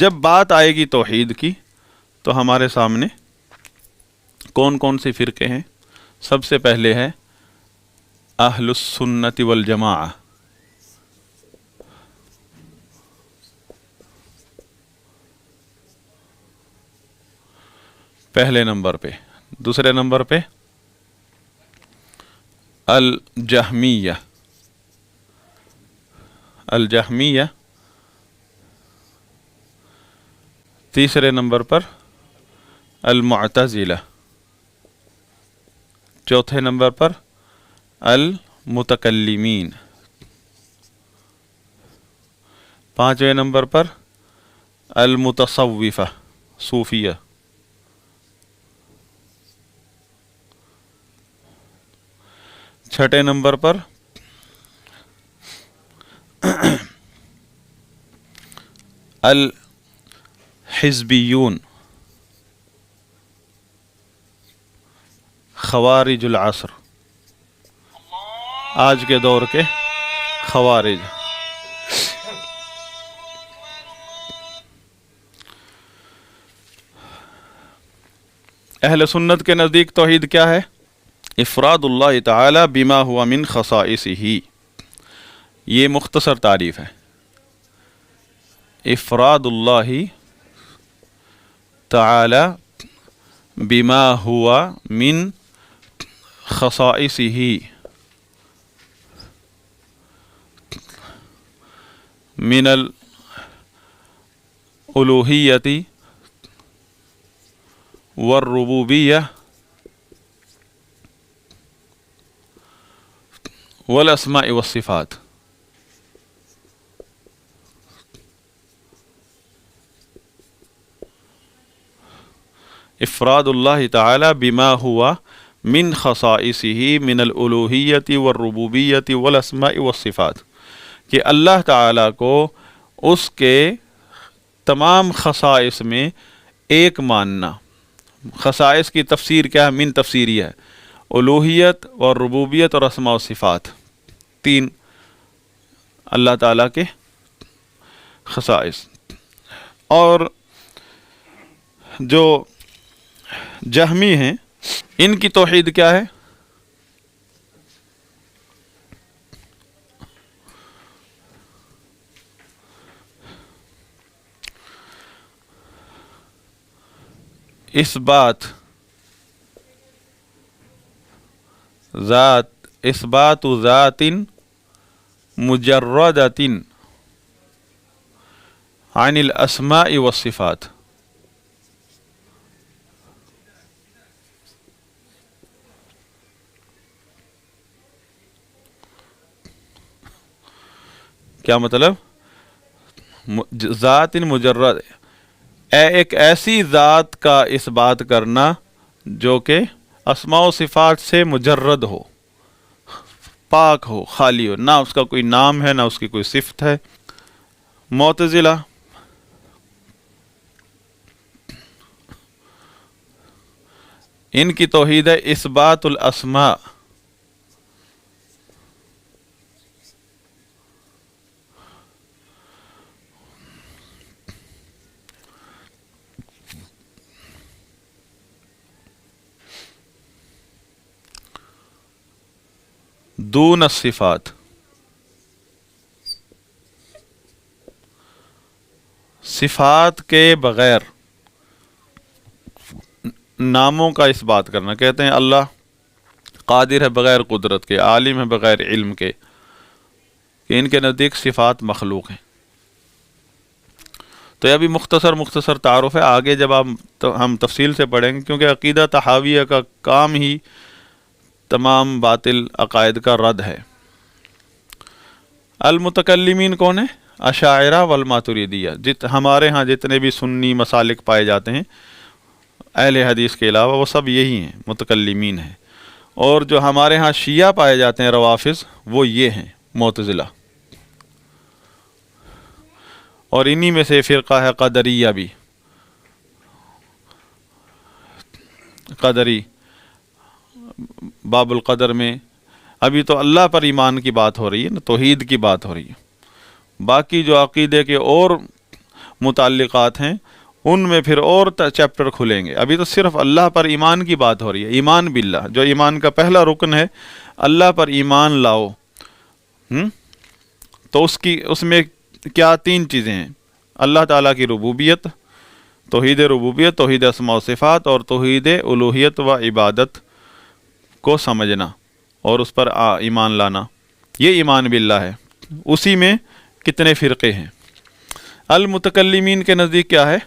جب بات آئے گی توحید کی تو ہمارے سامنے کون کون سی فرقے ہیں؟ سب سے پہلے ہے اہل السنت والجماعہ، پہلے نمبر پہ۔ دوسرے نمبر پہ الجہمیہ، الجہمیہ۔ تیسرے نمبر پر المعتزلہ۔ چوتھے نمبر پر المتکلمین۔ پانچویں نمبر پر المتصوفہ، صوفیہ۔ چھٹے نمبر پر الحزبیون، خوارج العصر، آج کے دور کے خوارج۔ اہل سنت کے نزدیک توحید کیا ہے؟ افراد اللہ تعالی بما ہوا من خصائصہ، یہ مختصر تعریف ہے۔ افراد اللہ تعالی بما ہوا من خصائصہ، من الالوہیۃ والربوبیہ والاسماء والصفات۔ افراد اللہ تعالی بما ہوا من خصائصہ من الالوہیۃ والربوبیۃ والاسماء والصفات، کہ اللہ تعالی کو اس کے تمام خصائص میں ایک ماننا۔ خصائص کی تفسیر کیا ہے؟ من تفسیری ہے، الوہیت اور ربوبیت اور اسماء و صفات، تین اللہ تعالیٰ کے خصائص۔ اور جو جہمی ہیں ان کی توحید کیا ہے؟ اثبات ذات، اثبات ذات مجردۃ عن الاسماء والصفات۔ کیا مطلب؟ ذات مجرد، ایک ایسی ذات کا اثبات کرنا جو کہ اسماء و صفات سے مجرد ہو، پاک ہو، خالی ہو، نہ اس کا کوئی نام ہے نہ اس کی کوئی صفت ہے۔ معتزلہ ان کی توحید ہے اثبات الاسماء، دون الصفات، صفات کے بغیر ناموں کا اثبات کرنا۔ کہتے ہیں اللہ قادر ہے بغیر قدرت کے، عالم ہے بغیر علم کے، کہ ان کے نزدیک صفات مخلوق ہیں۔ تو یہ بھی مختصر تعارف ہے، آگے جب ہم تفصیل سے پڑھیں گے، کیونکہ عقیدہ تحاویہ کا کام ہی تمام باطل عقائد کا رد ہے۔ المتکلمین کون ہیں؟ اشاعرہ والماتریدیہ۔ ہمارے ہاں جتنے بھی سنی مسالک پائے جاتے ہیں اہل حدیث کے علاوہ، وہ سب یہی ہیں، متکلمین ہیں۔ اور جو ہمارے ہاں شیعہ پائے جاتے ہیں روافض، وہ یہ ہیں، معتزلہ۔ اور انہی میں سے فرقہ ہے قدریہ بھی، قدری باب القدر میں۔ ابھی تو اللہ پر ایمان کی بات ہو رہی ہے نا، توحید کی بات ہو رہی ہے۔ باقی جو عقیدے کے اور متعلقات ہیں ان میں پھر اور چیپٹر کھلیں گے. ابھی تو صرف اللہ پر ایمان کی بات ہو رہی ہے. ایمان باللہ جو ایمان کا پہلا رکن ہے، اللہ پر ایمان لاؤ. تو اس میں کیا 3 چیزیں ہیں؟ اللہ تعالیٰ کی ربوبیت، توحید ربوبیت، توحید اسماء و صفات، اور توحید الوہیت و عبادت کو سمجھنا اور اس پر ایمان لانا. یہ ایمان باللہ ہے. اسی میں کتنے فرقے ہیں. المتکلمین کے نزدیک کیا ہے؟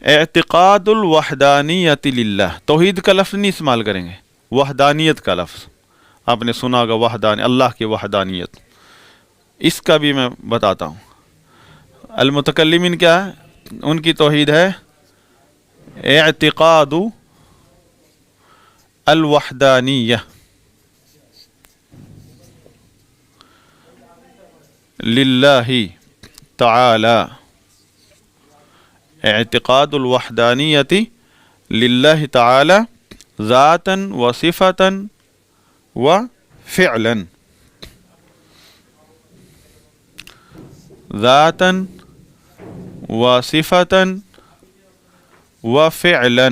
اعتقاد الوحدانیت للہ. توحید کا لفظ نہیں استعمال کریں گے، وحدانیت کا لفظ. آپ نے سنا ہوگا وحدانی، اللہ کی وحدانیت. اس کا بھی میں بتاتا ہوں. المتکلمین کیا ہے؟ ان کی توحید ہے اعتقاد الوحدانیہ للہ تعالی. اعتقاد الوحدانیت للہ تعالی ذاتا و صفتا و فعلا. ذاتا و صفتا و فعلا.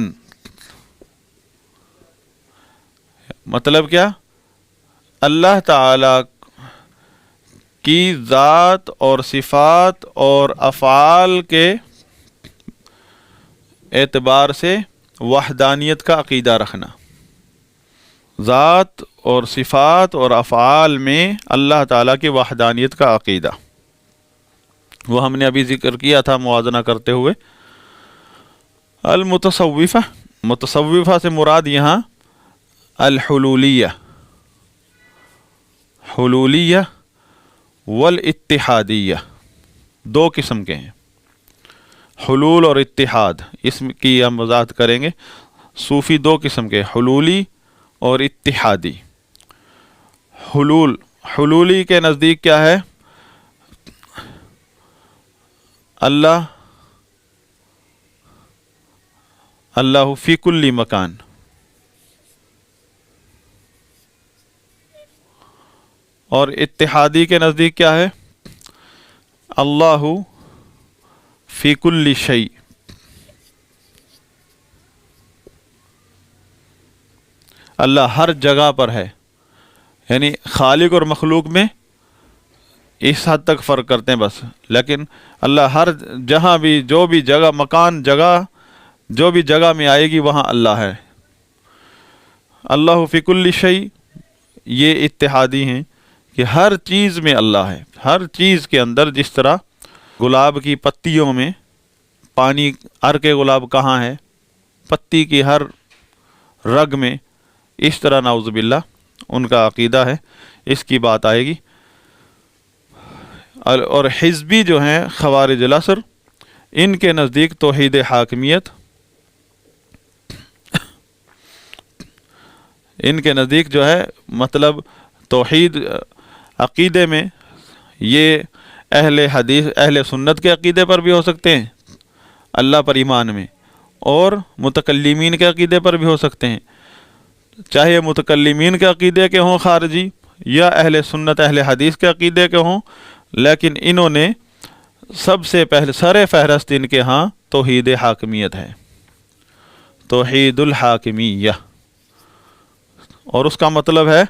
مطلب کیا؟ اللہ تعالی کی ذات اور صفات اور افعال کے اعتبار سے وحدانیت کا عقیدہ رکھنا. ذات اور صفات اور افعال میں اللہ تعالیٰ کی وحدانیت کا عقیدہ، وہ ہم نے ابھی ذکر کیا تھا موازنہ کرتے ہوئے. المتصوفہ، متصوفہ سے مراد یہاں الحلولیہ، حلولیہ والاتحادیہ، 2 قسم کے ہیں. حلول اور اتحاد، اس کی ہم وضاحت کریں گے. صوفی 2 قسم کے، حلولی اور اتحادی. حلولی کے نزدیک کیا ہے؟ اللہ فی کل مکان. اور اتحادی کے نزدیک کیا ہے؟ اللہ فی کل شیء. اللہ ہر جگہ پر ہے. یعنی خالق اور مخلوق میں اس حد تک فرق کرتے ہیں بس، لیکن اللہ ہر جہاں بھی، جو بھی جگہ، مکان، جگہ، جو بھی جگہ میں آئے گی وہاں اللہ ہے. اللہ فی کل شیء، یہ اتحادی ہیں کہ ہر چیز میں اللہ ہے. ہر چیز کے اندر، جس طرح گلاب کی پتیوں میں پانی، عرق گلاب کہاں ہے؟ پتی کی ہر رگ میں. اس طرح نعوذ باللہ ان کا عقیدہ ہے. اس کی بات آئے گی. اور حزبی جو ہیں خوارج العصر، ان کے نزدیک توحید حاکمیت، ان کے نزدیک جو ہے مطلب توحید عقیدے میں یہ اہل حدیث، اہل سنت کے عقیدے پر بھی ہو سکتے ہیں اللہ پر ایمان میں، اور متکلمین کے عقیدے پر بھی ہو سکتے ہیں. چاہے متکلمین کے عقیدے کے ہوں خارجی، یا اہل سنت اہل حدیث کے عقیدے کے ہوں، لیکن انہوں نے سب سے پہلے سر فہرست ان کے ہاں توحید حاکمیت ہے، توحید الحاکمیہ. اور اس کا مطلب ہے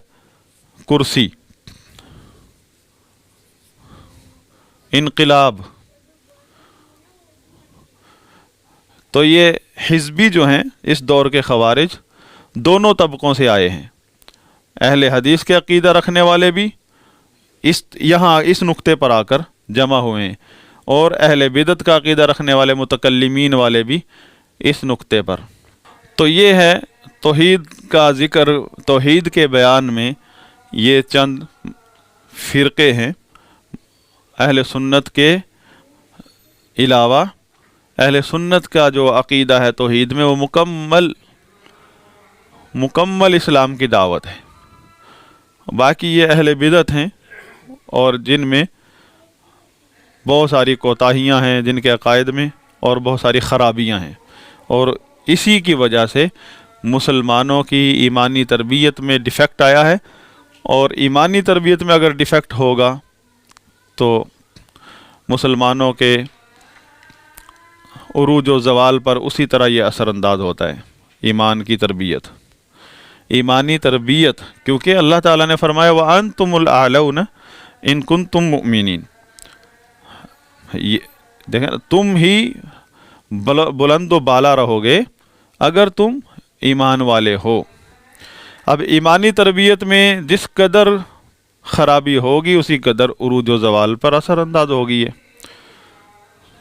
کرسی، انقلاب. تو یہ حزبی جو ہیں اس دور کے خوارج دونوں طبقوں سے آئے ہیں. اہل حدیث کے عقیدہ رکھنے والے بھی یہاں اس نقطے پر آ کر جمع ہوئے ہیں، اور اہل بدعت کا عقیدہ رکھنے والے متکلمین والے بھی اس نقطے پر. تو یہ ہے توحید کا ذکر. توحید کے بیان میں یہ چند فرقے ہیں. اہل سنت کے علاوہ اہل سنت کا جو عقیدہ ہے توحید میں، وہ مکمل اسلام کی دعوت ہے. باقی یہ اہل بدعت ہیں، اور جن میں بہت ساری کوتاہیاں ہیں جن کے عقائد میں، اور بہت ساری خرابیاں ہیں. اور اسی کی وجہ سے مسلمانوں کی ایمانی تربیت میں ڈیفیکٹ آیا ہے. اور ایمانی تربیت میں اگر ڈیفیکٹ ہوگا تو مسلمانوں کے عروج و زوال پر اسی طرح یہ اثر انداز ہوتا ہے۔ ایمان کی تربیت، ایمانی تربیت، کیونکہ اللہ تعالیٰ نے فرمایا وَأَنْتُمُ الْأَعْلَوْنَ إِن كُنتُم مُؤْمِنِينَ، یہ دیکھیں تم ہی بلند و بالا رہو گے اگر تم ایمان والے ہو۔ اب ایمانی تربیت میں جس قدر خرابی ہوگی اسی قدر عروج و زوال پر اثر انداز ہوگی، ہے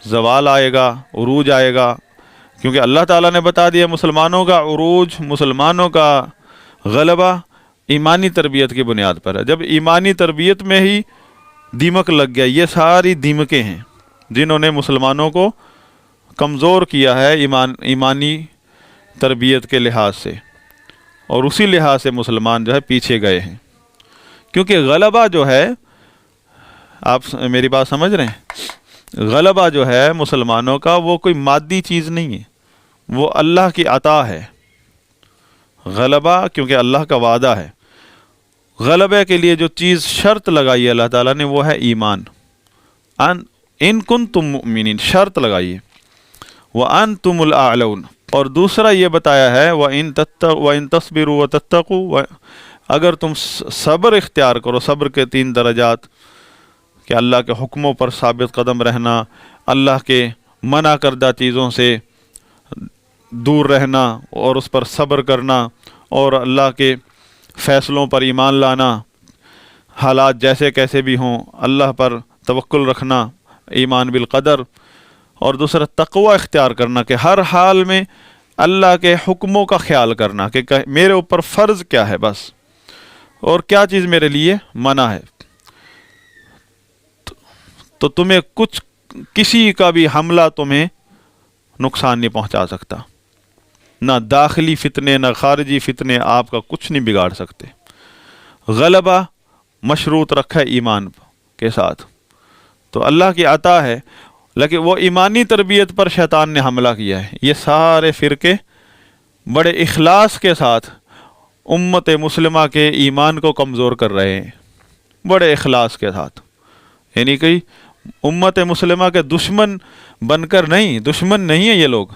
زوال آئے گا، عروج آئے گا، کیونکہ اللہ تعالیٰ نے بتا دیا مسلمانوں کا عروج، مسلمانوں کا غلبہ ایمانی تربیت کی بنیاد پر ہے۔ جب ایمانی تربیت میں ہی دیمک لگ گیا، یہ ساری دیمکیں ہیں جنہوں نے مسلمانوں کو کمزور کیا ہے ایمانی تربیت کے لحاظ سے، اور اسی لحاظ سے مسلمان جو ہے پیچھے گئے ہیں، کیونکہ غلبہ جو ہے، آپ میری بات سمجھ رہے ہیں، غلبہ جو ہے مسلمانوں کا وہ کوئی مادی چیز نہیں ہے، وہ اللہ کی عطا ہے۔ غلبہ کیونکہ اللہ کا وعدہ ہے، غلبے کے لیے جو چیز شرط لگائی ہے اللہ تعالیٰ نے وہ ہے ایمان، ان کنتم مؤمنین، شرط لگائیے، وَأَنْتُمُ الْأَعْلَوْنَ، اور دوسرا یہ بتایا ہے وَإِن تَصْبِرُوا وَتَتَّقُوا، اگر تم صبر اختیار کرو، صبر کے 3 درجات، کہ اللہ کے حکموں پر ثابت قدم رہنا، اللہ کے منع کردہ چیزوں سے دور رہنا اور اس پر صبر کرنا، اور اللہ کے فیصلوں پر ایمان لانا، حالات جیسے کیسے بھی ہوں اللہ پر توکل رکھنا، ایمان بالقدر، اور دوسرا تقوی اختیار کرنا کہ ہر حال میں اللہ کے حکموں کا خیال کرنا کہ میرے اوپر فرض کیا ہے بس، اور کیا چیز میرے لیے منع ہے، تو تمہیں کسی کا بھی حملہ تمہیں نقصان نہیں پہنچا سکتا، نہ داخلی فتنے نہ خارجی فتنے آپ کا کچھ نہیں بگاڑ سکتے۔ غلبہ مشروط رکھا ہے ایمان کے ساتھ، تو اللہ کی عطا ہے، لیکن وہ ایمانی تربیت پر شیطان نے حملہ کیا ہے۔ یہ سارے فرقے بڑے اخلاص کے ساتھ امت مسلمہ کے ایمان کو کمزور کر رہے ہیں، بڑے اخلاص کے ساتھ، یعنی کہ امت مسلمہ کے دشمن بن کر نہیں، دشمن نہیں ہیں یہ لوگ،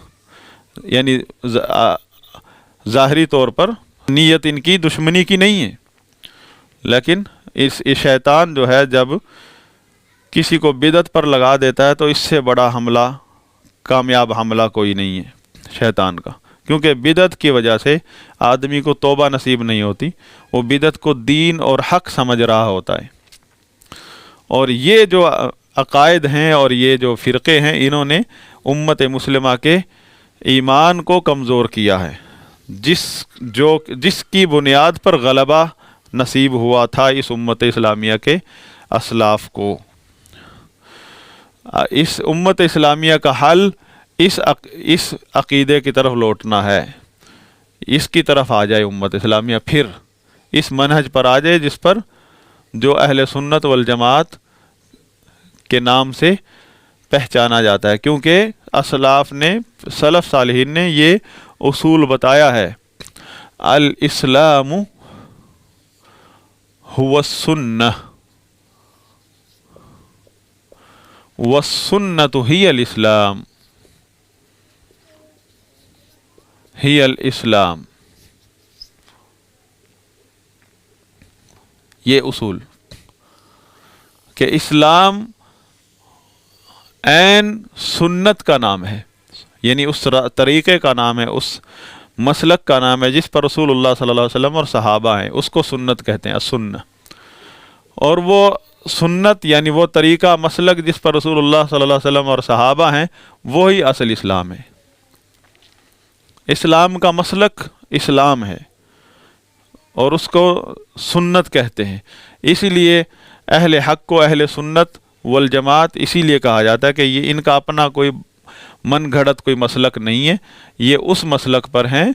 یعنی ظاہری طور پر نیت ان کی دشمنی کی نہیں ہے، لیکن اس شیطان جو ہے جب کسی کو بدعت پر لگا دیتا ہے تو اس سے بڑا حملہ، کامیاب حملہ کوئی نہیں ہے شیطان کا، کیونکہ بدعت کی وجہ سے آدمی کو توبہ نصیب نہیں ہوتی، وہ بدعت کو دین اور حق سمجھ رہا ہوتا ہے۔ اور یہ جو عقائد ہیں اور یہ جو فرقے ہیں، انہوں نے امت مسلمہ کے ایمان کو کمزور کیا ہے، جس کی بنیاد پر غلبہ نصیب ہوا تھا اس امت اسلامیہ کے اسلاف کو۔ اس امت اسلامیہ کا حل اس عقیدے کی طرف لوٹنا ہے، اس کی طرف آ جائے امت اسلامیہ، پھر اس منہج پر آ جائے جس پر جو اہل سنت والجماعت کے نام سے پہچانا جاتا ہے، کیونکہ اسلاف نے، سلف صالحین نے یہ اصول بتایا ہے، الاسلام هو السنہ والسنة هي الاسلام، هي الاسلام، یہ اصول کہ اسلام عین سنت کا نام ہے، یعنی اس طریقے کا نام ہے، اس مسلک کا نام ہے جس پر رسول اللہ صلی اللہ علیہ وسلم اور صحابہ ہیں، اس کو سنت کہتے ہیں، السنہ۔ اور وہ سنت یعنی وہ طریقہ مسلک جس پر رسول اللہ صلی اللہ علیہ وسلم اور صحابہ ہیں، وہی اصل اسلام ہے۔ اسلام کا مسلک اسلام ہے اور اس کو سنت کہتے ہیں، اسی لیے اہل حق کو اہل سنت والجماعت اسی لیے کہا جاتا ہے کہ یہ ان کا اپنا کوئی من گھڑت کوئی مسلک نہیں ہے، یہ اس مسلک پر ہیں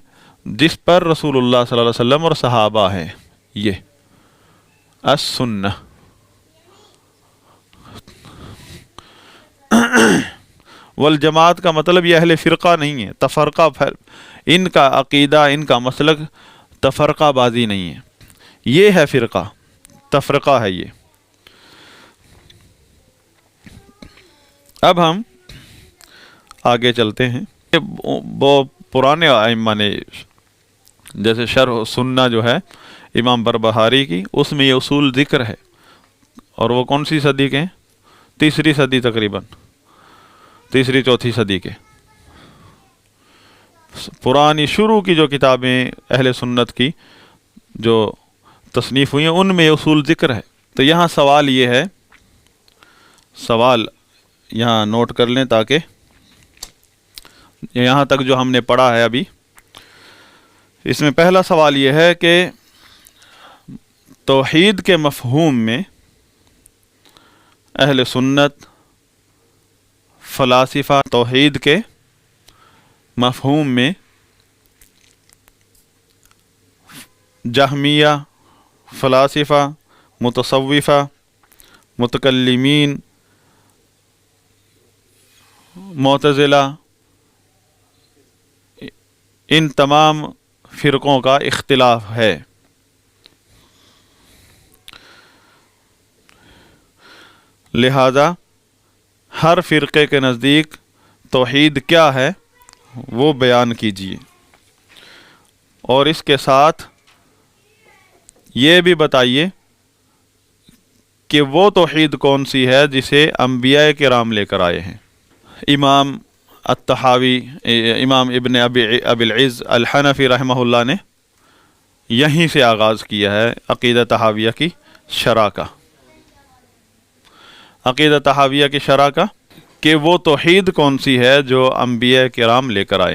جس پر رسول اللہ صلی اللہ علیہ وسلم اور صحابہ ہیں، یہ السنہ۔ والجماعت کا مطلب یہ اہل فرقہ نہیں ہے، تفرقہ، ان کا عقیدہ، ان کا مسلک تفرقہ بازی نہیں ہے، یہ ہے فرقہ، تفرقہ ہے یہ۔ اب ہم آگے چلتے ہیں. وہ پرانے ائمہ نے جیسے شرح سنہ جو ہے امام بربہاری کی، اس میں یہ اصول ذکر ہے، اور وہ کون سی صدی کے ہیں؟ تیسری صدی تقریباً، تیسری چوتھی صدی کے. پرانی شروع کی جو کتابیں اہل سنت کی جو تصنیف ہوئی ہیں ان میں یہ اصول ذکر ہے. تو یہاں سوال یہ ہے، سوال یہاں نوٹ کر لیں تاکہ یہاں تک جو ہم نے پڑھا ہے ابھی، اس میں پہلا سوال یہ ہے کہ توحید کے مفہوم میں اہل سنت فلاسفہ توحید کے مفہوم میں جہمیہ، فلاسفہ، متصوفہ، متکلمین، معتزلہ، ان تمام فرقوں کا اختلاف ہے. لہذا ہر فرقے کے نزدیک توحید کیا ہے وہ بیان کیجیے، اور اس کے ساتھ یہ بھی بتائیے کہ وہ توحید کون سی ہے جسے انبیاء کرام لے کر آئے ہیں. امام الطحاوی، امام ابن ابی العز الحنفی رحمہ اللہ نے یہیں سے آغاز کیا ہے عقیدہ طحاویہ کی شرح کا، عقیدہ طحاویہ کی شرح کا، کہ وہ توحید کون سی ہے جو انبیاء کرام لے کر آئے.